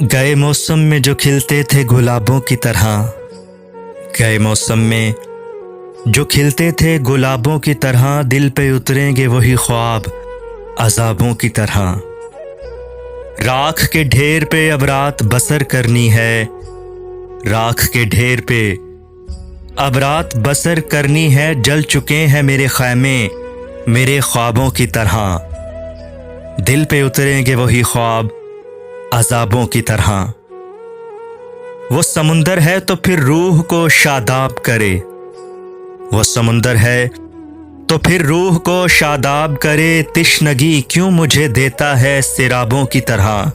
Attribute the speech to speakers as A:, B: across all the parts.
A: गए मौसम में जो खिलते थे गुलाबों की तरह, गए मौसम में जो खिलते थे गुलाबों की तरह, दिल पे उतरेंगे वही ख्वाब अज़ाबों की तरह। राख के ढेर पे अब रात बसर करनी है, राख के ढेर पे अब रात बसर करनी है। जल चुके हैं मेरे खैमे मेरे ख्वाबों की तरह, दिल पे उतरेंगे वही ख्वाब अज़ाबों की तरह। वो समुंदर है तो फिर रूह को शादाब करे, वो समुंदर है तो फिर रूह को शादाब करे। तिश्नगी क्यों मुझे देता है सिराबों की तरह,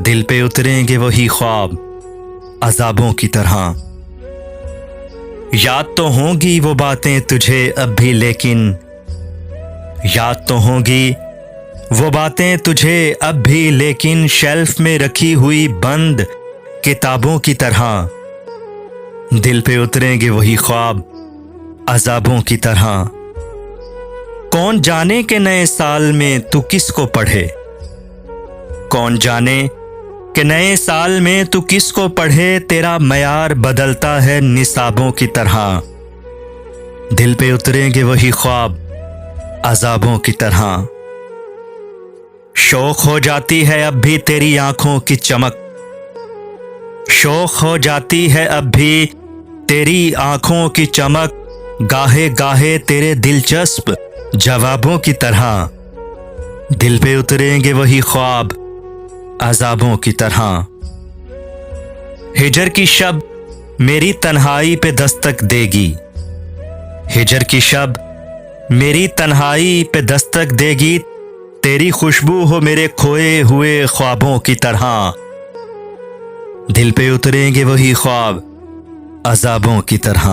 A: दिल पे उतरेंगे वही ख्वाब अज़ाबों की तरह। याद तो होंगी वो बातें तुझे अब भी, लेकिन याद तो होंगी वो बातें तुझे अब भी, लेकिन शेल्फ में रखी हुई बंद किताबों की तरह, दिल पे उतरेंगे वही ख्वाब अज़ाबों की तरह। कौन जाने के नए साल में तू किसको पढ़े, कौन जाने कि नए साल में तू किसको पढ़े। तेरा मयार बदलता है निसाबों की तरह, दिल पे उतरेंगे वही ख्वाब अज़ाबों की तरह। शौक हो जाती है अब भी तेरी आंखों की चमक, शौक हो जाती है अब भी तेरी आंखों की चमक। गाहे गाहे तेरे दिलचस्प जवाबों की तरह, दिल पे उतरेंगे वही ख्वाब अज़ाबों की तरह। हिजर की शब मेरी तन्हाई पे दस्तक देगी, हिजर की शब मेरी तन्हाई पे दस्तक देगी। तेरी खुशबू हो मेरे खोए हुए ख्वाबों की तरह, दिल पे उतरेंगे वही ख्वाब अज़ाबों की तरह।